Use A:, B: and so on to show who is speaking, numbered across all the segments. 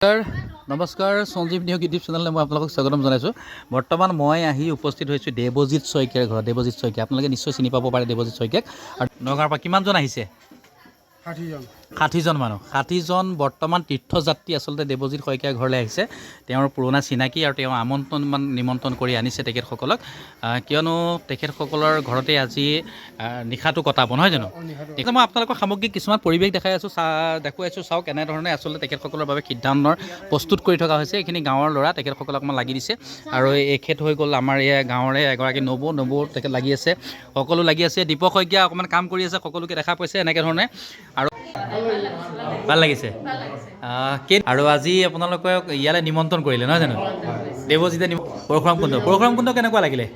A: নমস্কাৰ সঞ্জীৱ নিয়োগ ইউটিউব চেনেললৈ মই আপোনালোকক স্বাগতম জনাইছোঁ। বৰ্তমান মই আহি উপস্থিত হৈছোঁ দেৱজিৎ শইকীয়াৰ ঘৰত। দেৱজিৎ শইকীয়া আপোনালোকে নিশ্চয় চিনি পাব পাৰে দেৱজিৎ শইকীয়াক। আৰু নগাঁৱৰ পৰা কিমানজন আহিছে? 60জন মানুহ। 60জন বৰ্তমান তীৰ্থযাত্ৰী আচলতে দেৱজিৎ শইকীয়াৰ ঘৰলৈ আহিছে। তেওঁৰ পুৰণা চিনাকি আৰু তেওঁ নিমন্ত্ৰণ কৰি আনিছে তেখেতসকলক, কিয়নো তেখেতসকলৰ ঘৰতে আজি নিশাটো কটাব, নহয় জানো? এতিয়া মই আপোনালোকৰ সামগ্ৰিক কিছুমান পৰিৱেশ দেখুৱাইছোঁ। চাওক এনেধৰণে আচলতে তেখেতসকলৰ বাবে সিদ্ধান্তৰ প্ৰস্তুত কৰি থকা হৈছে। এইখিনি গাঁৱৰ ল'ৰা, তেখেতসকলক মই লাগি দিছে। আৰু এখেত হৈ গ'ল আমাৰ এই গাঁৱৰে এগৰাকী নবৌ তেখেত লাগি আছে, সকলো লাগি আছে। দীপক শইকীয়া অকণমান কাম কৰি আছে, সকলোকে দেখা পাইছে এনেকৈ ধৰণে। আৰু ভাল লাগিছে। আৰু আজি আপোনালোকক ইয়ালৈ নিমন্ত্ৰণ কৰিলে, নহয় জানো? দেৱজিতে পৰশুৰাম কুণ্ড কেনেকুৱা লাগিলে?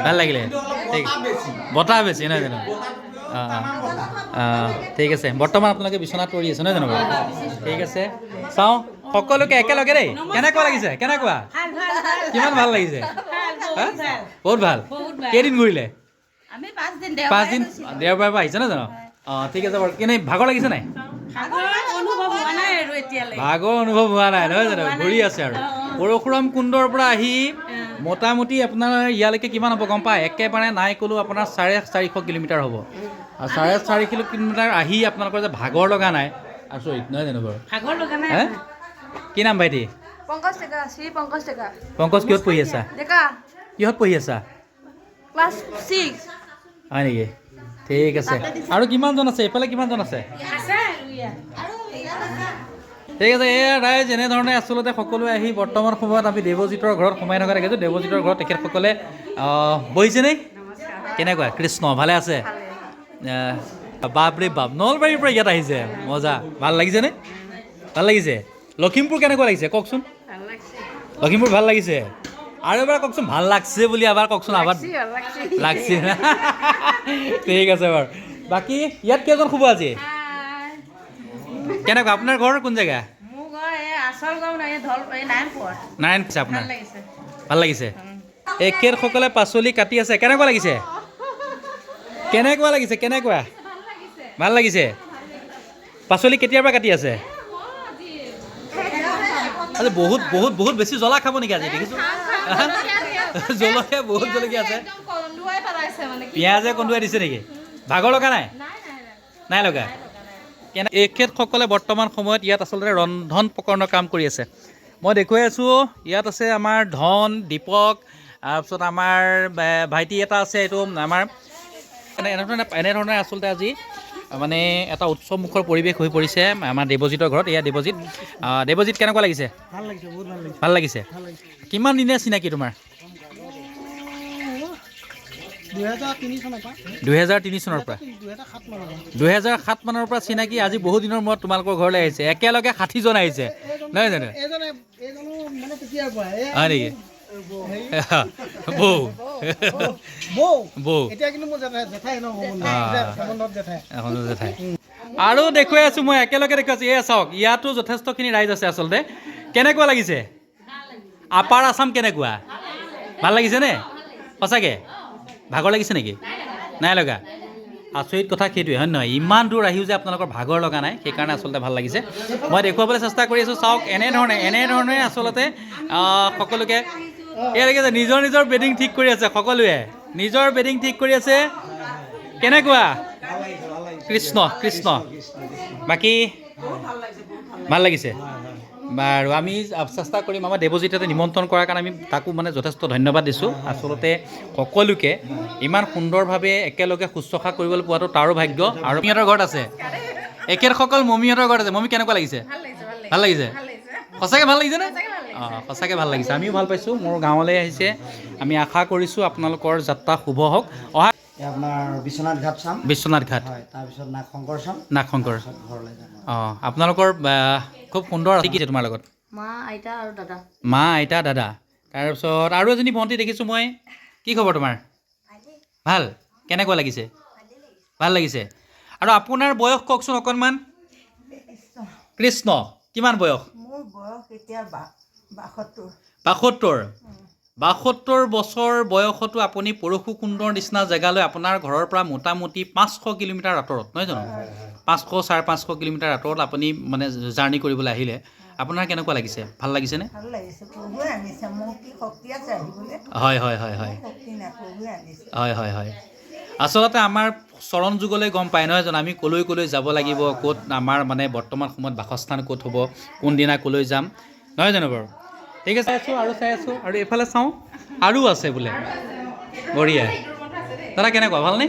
A: ভাল লাগিলে। ঠিক, বতাহ বেছি, নহয় জানো? ঠিক আছে। বৰ্তমান আপোনালোকে বিচনাত পৰি আছে, নহয় জানো? ঠিক আছে, চাওঁ সকলোকে একেলগে দেই। কেনেকুৱা লাগিছে? কেনেকুৱা? কিমান ভাল লাগিছে? বহুত ভাল। কেইদিন ঘূৰিলে? 5 দিন। দেওবাৰৰ পৰা আহিছে, নহয় জানো? ঠিক আছে বাৰু। কেনে ভাগৰ লাগিছে নাই? ভাগৰ অনুভৱ হোৱা নাই, নহয় জানো? ঘূৰি আছে আৰু পৰশুৰাম কুণ্ডৰ পৰা আহি মোটামুটি আপোনাৰ ইয়ালৈকে কিমান হ'ব গম পায়? একেবাৰে নাই ক'লেও আপোনাৰ 450 কিলোমিটাৰ হ'ব। আৰু 450 কিলোমিটাৰ আহি আপোনালোকৰ যে ভাগৰ লগা নাই, আচৰিত, নহয় জানো বাৰু? কি নাম ভাইটি? পংকজ। কিহত পঢ়ি আছা?
B: ক্লাছ 6।
A: হয় নেকি? ঠিক আছে। আৰু কিমানজন আছে এইফালে? কিমানজন আছে? ঠিক আছে। এয়া ৰাইজ এনেধৰণে আচলতে সকলোৱে আহি বৰ্তমান সময়ত আমি দেৱজিতৰ ঘৰত সোমাই থকা দেখিছোঁ। দেৱজিতৰ ঘৰত তেখেতসকলে বহিছেনে? কেনেকুৱা? কৃষ্ণ ভালে আছে? বাপৰে বাপ, নলবাৰীৰ পৰা ইয়াত আহিছে, মজা। ভাল লাগিছেনে? ভাল লাগিছে। লখিমপুৰ কেনেকুৱা লাগিছে কওকচোন? লখিমপুৰ ভাল লাগিছে? আৰু এবাৰ কওকচোন, ভাল লাগছে বুলি এবাৰ কওকচোন। আবাৰ লাগছে। ঠিক আছে বাৰু। বাকী ইয়াত কেইজন শুব আজি? কেনেকুৱা? আপোনাৰ ঘৰ কোন জেগা? নাৰায়ণপুৰ। আপোনাৰ ভাল লাগিছে? এখেতসকলে পাচলি কাটি আছে। কেনেকুৱা লাগিছে? কেনেকুৱা? ভাল লাগিছে। পাচলি কেতিয়াৰ পৰা কাটি আছে? আজি বহুত বেছি জ্বলা খাব নেকি আজি? দেখিছোঁ জলকীয়া, বহুত জলকীয়া আছে। পিঁয়াজে কন্দুৱাই দিছে নেকি? ভাগৰ লগা নাই? নাই লগা। এখেতসকলে বৰ্তমান সময়ত ইয়াত আচলতে ৰন্ধন প্ৰকৰণৰ কাম কৰি আছে। মই দেখুৱাই আছোঁ। ইয়াত আছে আমাৰ ধন, দীপক, তাৰপিছত আমাৰ ভাইটি এটা আছে। এইটো আমাৰ এনেধৰণে আচলতে আজি মানে এটা উৎসৱমুখৰ পৰিৱেশ হৈ পৰিছে আমাৰ দেৱজিতৰ ঘৰত। এয়া দেৱজিৎ কেনেকুৱা লাগিছে? ভাল লাগিছে। কিমান দিনীয়া চিনাকি তোমাৰ? 2003 চনৰ পৰা? 2007 মানৰ পৰা চিনাকি। আজি বহু দিনৰ মূৰত তোমালোকৰ ঘৰলৈ আহিছে। একেলগে 60জন আহিছে, নহয় জানো? হয় নেকি? আৰু দেখুৱাই আছোঁ মই, একেলগে দেখুৱাই আছোঁ। এয়া চাওক, ইয়াতো যথেষ্টখিনি ৰাইজ আছে আচলতে। কেনেকুৱা লাগিছে? আপাৰ আছাম কেনেকুৱা? ভাল লাগিছেনে? সঁচাকৈ ভাগৰ লাগিছে নেকি? নাই লগা? আচৰিত কথা সেইটোৱে, হয় নহয়? ইমান দূৰ আহিও যে আপোনালোকৰ ভাগৰ লগা নাই, সেইকাৰণে আচলতে ভাল লাগিছে। মই দেখুৱাবলৈ চেষ্টা কৰি আছোঁ। চাওক এনেধৰণে আচলতে সকলোকে এয়া দেখিছে, নিজৰ বেডিং ঠিক কৰি আছে। সকলোৱে নিজৰ বেডিং ঠিক কৰি আছে। কেনেকুৱা? কৃষ্ণ। বাকী ভাল লাগিছে বাৰু। আমি চেষ্টা কৰিম। আমাৰ দেৱজিতে নিমন্ত্ৰণ কৰাৰ কাৰণে আমি তাকো মানে যথেষ্ট ধন্যবাদ দিছোঁ। আচলতে সকলোকে ইমান সুন্দৰভাৱে একেলগে শুশ্ৰূষা কৰিবলৈ পোৱাটো তাৰো ভাগ্য। আৰু মমিহঁতৰ ঘৰত আছে এখেতসকল। মমিহঁতৰ ঘৰত আছে। মমি কেনেকুৱা লাগিছে? ভাল লাগিছে? সঁচাকৈ ভাল লাগিছেনে? সঁচাকৈ ভাল লাগিছে। আমিও ভাল পাইছোঁ। মোৰ গাঁৱলৈ আহিছে। আমি আশা কৰিছোঁ আপোনালোকৰ যাত্ৰা শুভ হওক।
C: আপোনাৰ বিশ্বনাথ ঘাট চাম। তাৰপিছত নাগশংকৰ ঘৰলৈ যাম।
A: আপোনালোকৰ খুব সুন্দৰ শিকিছে তোমাৰ লগত?
B: মা, আইতা, দাদা।
A: তাৰপিছত আৰু এজনী ভণ্টি দেখিছোঁ মই। কি খবৰ তোমাৰ? ভাল। কেনেকুৱা লাগিছে? ভাল লাগিছে। আৰু আপোনাৰ বয়স কওকচোন অকণমান। কৃষ্ণ। কিমান বয়স?
D: মোৰ বয়স এতিয়া
A: 72 বছৰ বয়সতো আপুনি পৰশুকুণ্ডৰ নিচিনা জেগালৈ আপোনাৰ ঘৰৰ পৰা মোটামুটি 500 কিলোমিটাৰ আঁতৰত, নহয় জানো? 500-550 কিলোমিটাৰ আঁতৰত আপুনি মানে জাৰ্ণি কৰিবলৈ আহিলে। আপোনাৰ কেনেকুৱা লাগিছে ভাল লাগিছেনে
D: ভাল লাগিছে প্ৰভুৱে আনিছে মোৰ কি শক্তি আছে আহিবলৈ
A: হয় হয় হয় হয়
D: শক্তি নাই প্ৰভুৱে আনিছে
A: হয় হয় হয় আচলতে আমাৰ চৰণ যুগলৈ গম পায় নহয় জানো আমি কলৈ যাব লাগিব ক'ত আমাৰ মানে বৰ্তমান সময়ত বাসস্থান ক'ত হ'ব কোনদিনা কলৈ যাম নহয় জানো বাৰু ঠিক আছে চাই আছোঁ আৰু এইফালে চাওঁ আৰু আছে বোলে বঢ়িয়া দাদা কেনেকুৱা ভালনে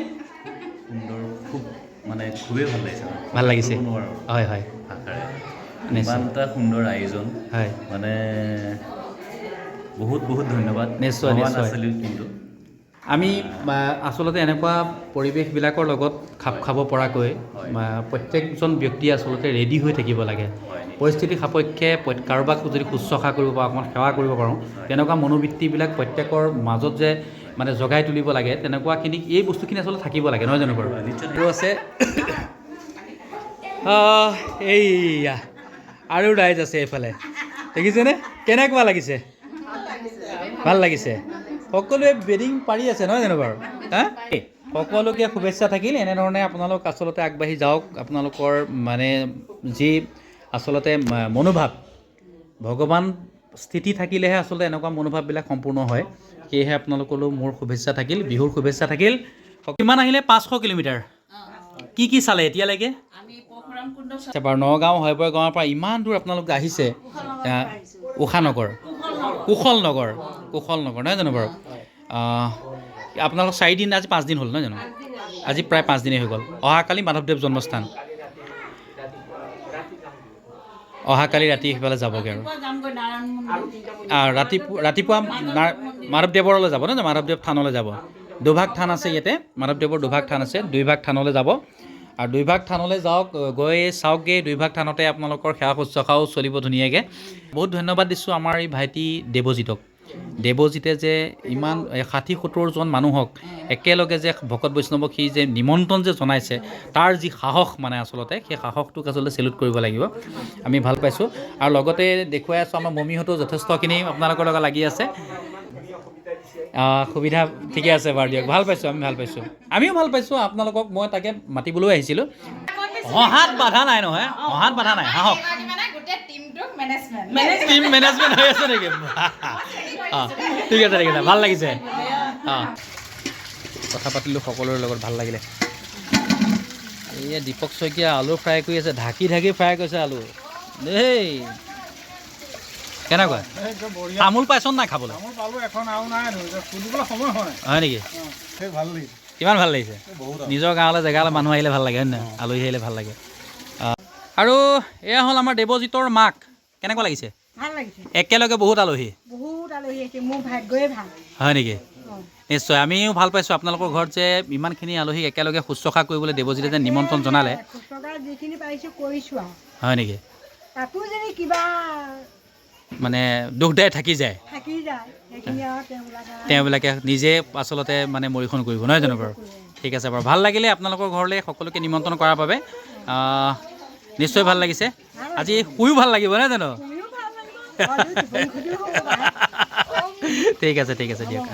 E: সুন্দৰ খুব মানে খুবেই ভাল লাগিছে
A: ভাল লাগিছে
E: নোৱাৰোঁ
A: হয় হয়
E: ভাষাৰে ইমান এটা সুন্দৰ আয়োজন
A: হয়
E: মানে বহুত বহুত ধন্যবাদ
A: নিশ্চয়
E: ভবা
A: নিশ্চয়
E: নাছিলোঁ কিন্তু
A: আমি আচলতে এনেকুৱা পৰিৱেশবিলাকৰ লগত খাপ খাব পৰাকৈ প্ৰত্যেকজন ব্যক্তি আচলতে ৰেডি হৈ থাকিব লাগে পৰিস্থিতি সাপেক্ষে কাৰোবাক যদি শুশ্ৰূষা কৰিব পাৰোঁ অকণমান সেৱা কৰিব পাৰোঁ তেনেকুৱা মনোবৃত্তিবিলাক প্ৰত্যেকৰ মাজত যে মানে জগাই তুলিব লাগে তেনেকুৱাখিনি এই বস্তুখিনি আচলতে থাকিব লাগে নহয় জানো বাৰু আৰু আছে এইয়া আৰু ৰাইজ আছে এইফালে দেখিছেনে কেনেকুৱা লাগিছে ভাল লাগিছে সকলোৱে বেডিং পাৰি আছে নহয় জানো বাৰু হা সকলোকে শুভেচ্ছা থাকিল এনেধৰণে আপোনালোক আচলতে আগবাঢ়ি যাওক আপোনালোকৰ মানে যি আচলতে মনোভাৱ ভগৱান স্থিতি থাকিলেহে আচলতে এনেকুৱা মনোভাৱবিলাক সম্পূৰ্ণ হয় সেয়েহে আপোনালোকলৈও মোৰ শুভেচ্ছা থাকিল বিহুৰ শুভেচ্ছা থাকিল কিমান আহিলে 500 কিলোমিটাৰ কি চালে এতিয়ালৈকে বাৰু নগাঁও হয়বৰ গাঁৱৰ পৰা ইমান দূৰ আপোনালোক আহিছে উষানগৰ কুশল নগৰ নহয় জানো বাৰু আপোনালোক 4 দিন আজি 5 দিন হ'ল নহয় জানো আজি প্ৰায় 5 দিনেই হৈ গ'ল অহাকালি মাধৱদেৱ জন্মস্থান অহাকালি ৰাতি সেইফালে যাবগৈ আৰু ৰাতিপুৱা মাধৱদেৱলৈ যাব নহয় মাধৱদেৱ থানলৈ যাব দুভাগ থান আছে ইয়াতে মাধৱদেৱৰ দুভাগ থান আছে 2 ভাগ থানলৈ যাব আৰু 2 ভাগ থানলৈ যাওক গৈ চাওকগৈ 2 ভাগ থানতে আপোনালোকৰ সেৱা শুশ্ৰূষাও চলিব ধুনীয়াকৈ বহুত ধন্যবাদ দিছোঁ আমাৰ এই ভাইটি দেৱজিতে যে ইমান 60-70জন মানুহক একেলগে যে ভকত বৈষ্ণৱক সি যে নিমন্ত্ৰণ যে জনাইছে তাৰ যি সাহস মানে আচলতে সেই সাহসটোক আচলতে চেলুট কৰিব লাগিব আমি ভাল পাইছোঁ আৰু লগতে দেখুৱাই আছোঁ আমাৰ মমিহঁতো যথেষ্টখিনি আপোনালোকৰ লগত লাগি আছে সুবিধা ঠিকে আছে বাৰু দিয়ক ভাল পাইছোঁ আমি ভাল পাইছোঁ আমিও ভাল পাইছোঁ আপোনালোকক মই তাকে মাতিবলৈ আহিছিলোঁ হহাত বাধা নাই নহয় হহাত বাধা নাই সাহস টিম মেনেজমেণ্ট হৈ আছে নেকি ঠিক আছে ভাল লাগিছে কথা পাতিলোঁ সকলোৰে লগত ভাল লাগিলে এই দীপক শইকীয়া আলু ফ্ৰাই কৰি আছে ঢাকি ফ্ৰাই কৰিছে আলু দেই কেনেকুৱা তামোল পাইছ নাই খাবলৈ হয় নেকি কিমান ভাল লাগিছে নিজৰ গাঁৱলৈ জেগালৈ মানুহ আহিলে ভাল লাগে হয় নহয় আলহী আহিলে ভাল লাগে আৰু এয়া হ'ল আমাৰ দেৱজিতৰ মাক কেনেকুৱা লাগিছে
D: ভাল লাগিছে
A: একেলগে বহুত আলহী
D: আহিছে মোৰ ভাগ্যই ভাল
A: হয় নেকি নিশ্চয় আমিও ভাল পাইছোঁ আপোনালোকৰ ঘৰত যে ইমানখিনি আলহীক একেলগে শুশ্ৰূষা কৰিবলৈ দেৱজিতে যে নিমন্ত্ৰণ জনালে
D: যিখিনি পাৰিছোঁ কৰিছোঁ আৰু
A: হয় নেকি
D: তাতো যদি কিবা
A: মানে দুখ দায় থাকি যায়
D: সেইখিনি আৰু
A: তেওঁবিলাকে নিজে আচলতে মানে মৰিখন কৰিব নহয় জানো বাৰু ঠিক আছে বাৰু ভাল লাগিলে আপোনালোকৰ ঘৰলৈ সকলোকে নিমন্ত্ৰণ কৰাৰ বাবে নিশ্চয় ভাল লাগিছে আজি শুইও ভাল লাগিব নহয় জানো ঠিক আছে দিয়ক